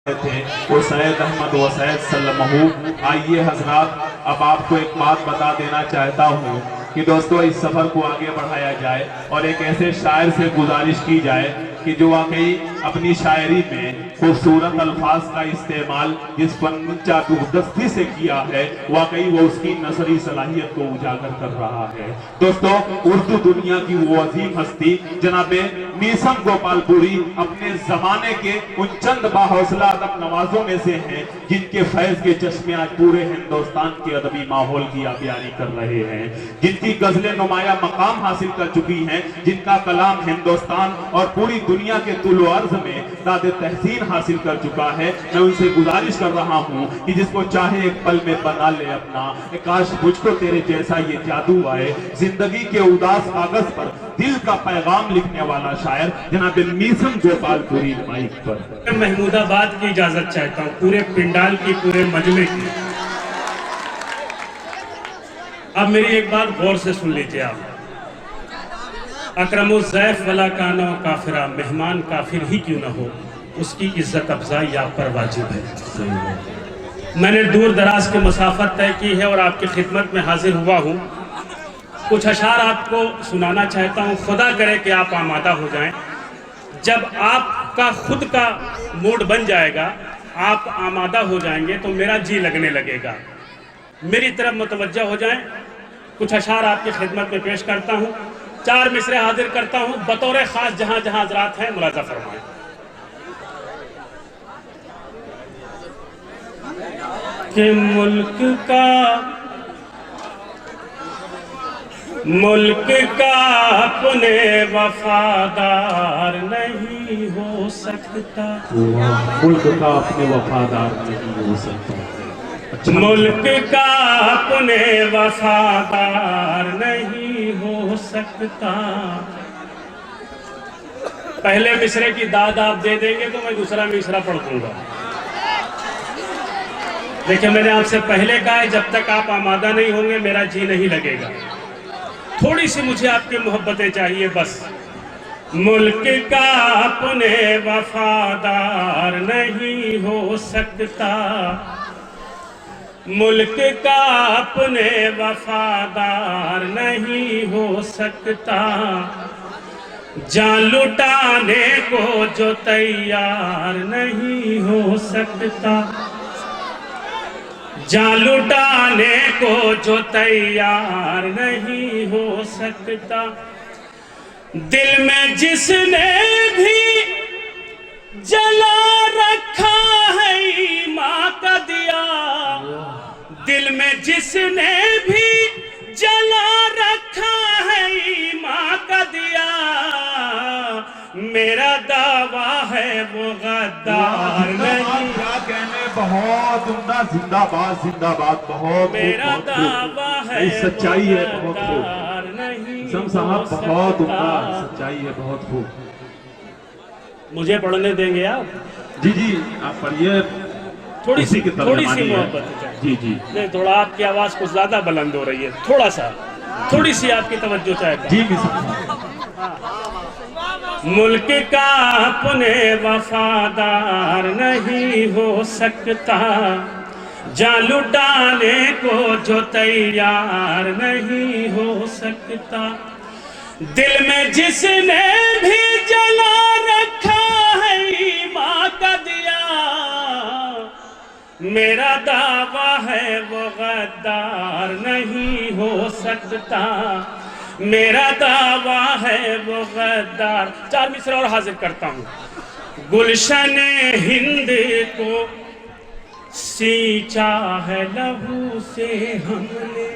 थे वो सैयद अहमद व सैयद सल्लमहू। आइए हजरात, अब आपको एक बात बता देना चाहता हूँ कि दोस्तों इस सफर को आगे बढ़ाया जाए और एक ऐसे शायर से गुजारिश की जाए कि जो वाकई अपनी शायरी में खूबसूरत अल्फाज का इस्तेमाल जिस फन चाकूदस्ती से किया है, वाकई वो उसकी नसरी सलाहियत को उजागर कर रहा है। दोस्तों, उर्दू दुनिया की वो अजीम हस्ती जनाबे मीसम गोपालपुरी अपने जमाने के उन चंद बाहौसला अदब नवाजों में से हैं जिनके फैज के चश्मे आज पूरे हिंदुस्तान के अदबी माहौल की आबियारी कर रहे हैं, जिनकी गजलें नुमाया मकाम हासिल कर चुकी हैं, जिनका कलाम हिंदुस्तान और पूरी दुनिया के तुलो अर्ज में दाद तहसीन हासिल कर चुका है। मैं उनसे गुजारिश कर रहा हूँ कि जिसको चाहे एक पल में बना ले अपना, काश मुझको तेरे जैसा ये जादू आए। जिंदगी के उदास कागज पर दिल का पैगाम लिखने वाला शायर जनाब मीसम गोपालपुरी माइक पर। महमूदाबाद की इजाजत चाहता हूँ, पूरे पिंडाल की, पूरे मजमे की। अब मेरी एक बात गौर से सुन लीजिए आप। अकरमुज़्ज़ैफ़ वला काना काफिरा, मेहमान काफिर ही क्यों ना हो, उसकी इज्जत अफजाई आप पर वाजिब है। मैंने दूर दराज के मसाफत तय की है और आपकी खिदमत में हाजिर हुआ हूँ। कुछ अशार आपको सुनाना चाहता हूँ। खुदा करे कि आप आमादा हो जाएं। जब आपका खुद का मूड बन जाएगा, आप आमादा हो जाएंगे तो मेरा जी लगने लगेगा। मेरी तरफ मुतवज्जह हो जाएं। कुछ अशार आपकी खिदमत में पेश करता हूँ। 4 मिसरे हाजिर करता हूँ बतौर खास, जहाँ जहाँ हज़रात हैं मुलाज़ा फरमाएं। कि मुल्क का अपने वफादार नहीं हो सकता, मुल्क का अपने वफादार नहीं हो सकता। मुल्क का अपने वफादार नहीं हो सकता। पहले मिसरे की दाद आप दे देंगे तो मैं दूसरा मिसरा पढ़ दूंगा। देखिए, मैंने आपसे पहले कहा है, जब तक आप आमादा नहीं होंगे मेरा जी नहीं लगेगा। थोड़ी सी मुझे आपकी मोहब्बतें चाहिए बस। मुल्क का अपने वफादार नहीं हो सकता, मुल्क का अपने वफादार नहीं हो सकता। जान लुटाने को जो तैयार नहीं हो सकता, जान लुटाने को जो तैयार नहीं हो सकता। दिल में जिसने भी जला रखा है ईमान का दिया, दिल में जिसने भी जला रखा है ईमान का दिया, मेरा दावा है वो गद्दार नहीं। बहुत उम्दा, जिंदाबाद जिंदाबाद। बहुत मेरा दावा है सच्चाई है, बहुत खूब नहीं साहब, बहुत उम्दा सच्चाई है, बहुत खूब। मुझे पढ़ने देंगे आप? जी जी, आप पढ़िए। थोड़ी सी मोहब्बत जी जी। नहीं, थोड़ा आपकी आवाज कुछ ज्यादा बुलंद हो रही है, थोड़ा सा, थोड़ी सी आपकी तवज्जो चाहता जी। मुल्क का अपने वफादार नहीं हो सकता, जान लुटाने को जो तैयार नहीं हो सकता। दिल में जिसने भी जला रखा है ईमान का दिया, मेरा दावा है वो गद्दार नहीं हो सकता, मेरा दावा है वो गद्दार। 4 मिसरे और हाजिर करता हूँ। गुलशन हिंद को सींचा है लहू से हमने,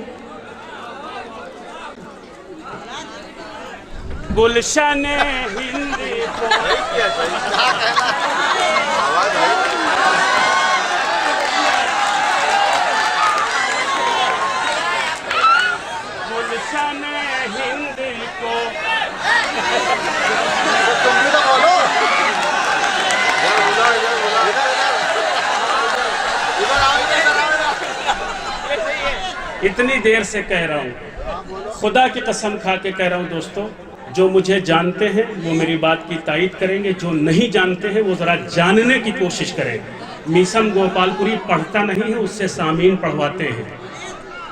गुलशन हिंद को गुलशन हिंद को इतनी देर से कह रहा हूँ, खुदा की कसम खा के कह रहा हूँ दोस्तों, जो मुझे जानते हैं वो मेरी बात की तायीद करेंगे, जो नहीं जानते हैं वो ज़रा जानने की कोशिश करें। मीसम गोपालपुरी पढ़ता नहीं है, उससे सामीन पढ़वाते हैं।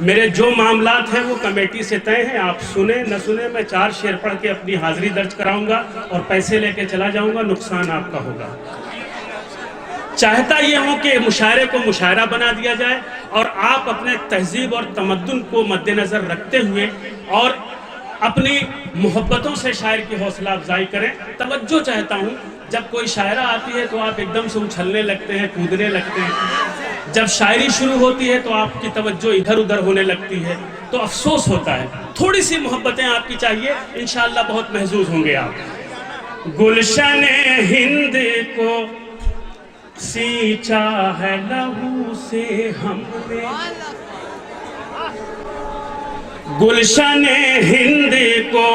मेरे जो मामलात हैं वो कमेटी से तय हैं। आप सुने न सुने, मैं 4 शेर पढ़ के अपनी हाजिरी दर्ज कराऊंगा और पैसे लेके चला जाऊंगा, नुकसान आपका होगा। चाहता ये हूं कि मुशायरे को मुशायरा बना दिया जाए और आप अपने तहजीब और तमद्दुन को मद्देनज़र रखते हुए और अपनी मोहब्बतों से शायर की हौसला अफजाई करें। तवज्जो चाहता हूँ, जब कोई शायरा आती है तो आप एकदम से उछलने लगते हैं, कूदने लगते हैं। जब शायरी शुरू होती है तो आपकी तवज्जो इधर उधर होने लगती है, तो अफसोस होता है। थोड़ी सी मोहब्बतें आपकी चाहिए, इंशाअल्लाह बहुत महजूज होंगे आप। गुलशन हिंद को सींचा है लहू से हमने, गुलशन हिंद को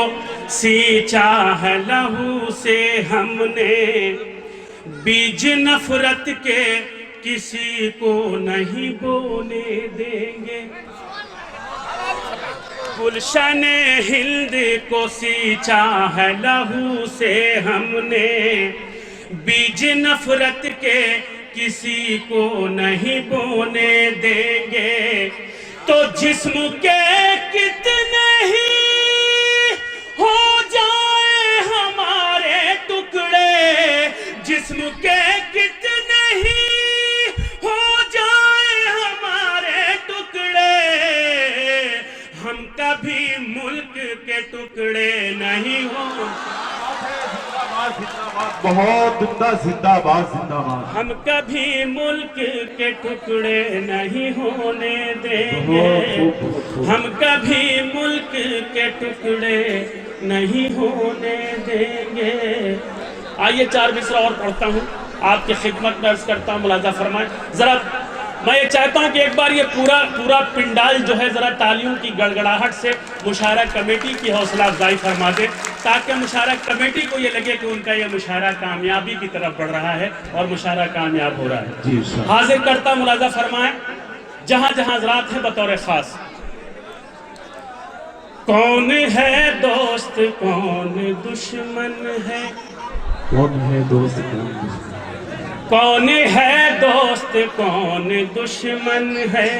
सींचा है लहू से हमने, बीज नफरत के किसी को नहीं बोने देंगे। गुलशन हिंद को सींचा है लहू से हमने, बीज नफरत के किसी को नहीं बोने देंगे। तो जिस्म के कितने ही हो जाए हमारे टुकड़े, जिस्म के कितने ही हो जाए हमारे टुकड़े, हम कभी मुल्क के टुकड़े नहीं हो। बहुत जिंदाबाद जिंदाबाद। हम कभी मुल्क के टुकड़े नहीं होने देंगे, हम कभी मुल्क के टुकड़े नहीं होने देंगे। आइए 4 मिसरा और पढ़ता हूँ, आपकी खिदमत में अर्ज करता हूँ, मुलाजा फरमाएं। जरा मैं ये चाहता हूँ कि एक बार ये पूरा पिंडाल जो है ज़रा तालियों की गड़गड़ाहट से मुशायरा कमेटी की हौसला अफजाई फरमा दे, ताकि मुशायरा कमेटी को ये लगे कि उनका ये मुशायरा कामयाबी की तरफ बढ़ रहा है और मुशायरा कामयाब हो रहा है। हाजिर करता मुलाजा फरमाएं, जहाँ जहाँ हज़रात हैं बतौर ख़ास। कौन है दोस्त कौन दुश्मन है, कौन है दोस्त कौन दुश्मन, कौन है दोस्त कौन दुश्मन है,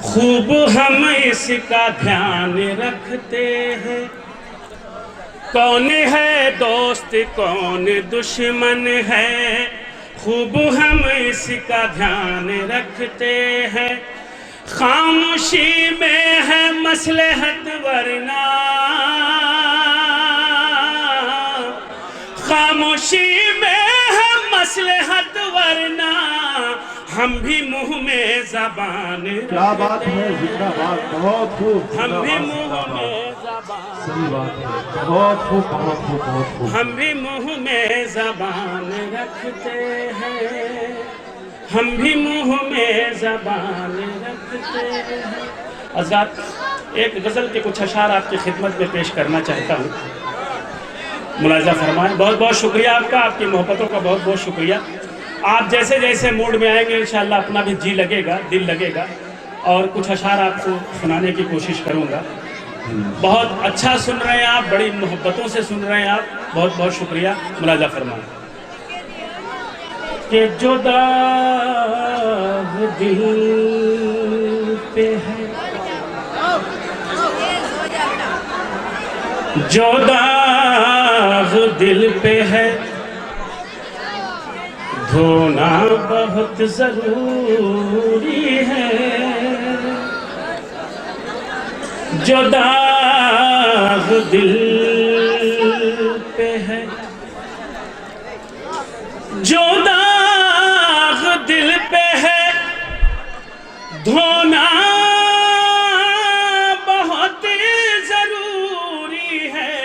खूब हम इसका ध्यान रखते हैं। कौन है दोस्त कौन दुश्मन है, खूब हम इसका ध्यान रखते हैं। खामोशी में है मसलहत वरना, खामोशी में है मसलहत वरना, हम भी मुंह में ज़बान। क्या बात है, जिंदाबाद, बहुत खूब। हम भी मुंह में ज़बान, सही बात है, बहुत खूब बहुत खूब बहुत खूब। हम भी मुंह में ज़बान रखते हैं, हम भी मुंह में ज़बान रखते हैं। हज़रात एक गज़ल के कुछ अशार आपकी खिदमत में पेश करना चाहता हूँ, मुलाजा फरमाएं। बहुत बहुत शुक्रिया आपका, आपकी मोहब्बतों का बहुत बहुत शुक्रिया। आप जैसे जैसे मूड में आएंगे इंशाअल्लाह अपना भी जी लगेगा, दिल लगेगा और कुछ अशार आपको सुनाने की कोशिश करूँगा। बहुत अच्छा सुन रहे हैं आप, बड़ी मोहब्बतों से सुन रहे हैं आप, बहुत बहुत शुक्रिया। मुलाजा फरमाएं कि जो दाग दिल पे है, जो दाग दिल पे है, धोना बहुत जरूरी है। जो दाग दिल पे है, जो दाग दिल पे है, धोना बहुत जरूरी है।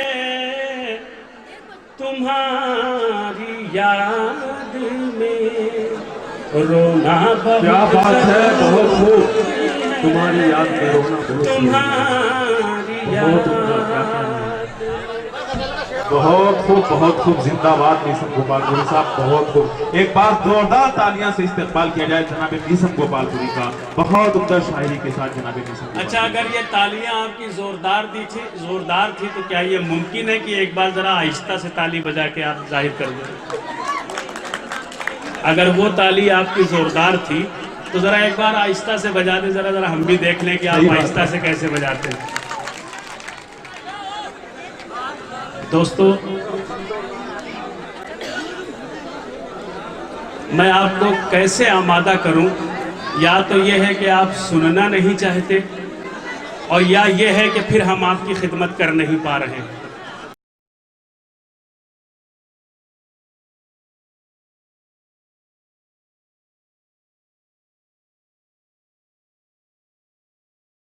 तुम्हारी याद में रोना बहुत, क्या बात है, बहुत खूब। तुम्हारी याद में रोना बहुत, तुम्हारी याद बहुत खूब जिंदाबाद मीसम गोपालपुरी साहब, बहुत खूब। एक बार जोरदार तालियां से इस्तेकबाल किया जाए जनाब मीसम गोपालपुरी का, बहुत उम्दा शायरी के साथ जनाब मीसम। अच्छा, अगर ये तालियां आपकी जोरदार थी तो क्या ये मुमकिन है कि एक बार जरा आहिस्ता से ताली बजा के आप जाहिर कर दें? अगर वो ताली आपकी जोरदार थी तो जरा एक बार आहिस्ता से बजा दें, जरा हम भी देख लें कि आप आहिस्ता से कैसे बजाते हैं। दोस्तों, मैं आपको कैसे आमादा करूं? या तो ये है कि आप सुनना नहीं चाहते, और या ये है कि फिर हम आपकी खिदमत कर नहीं पा रहे हैं।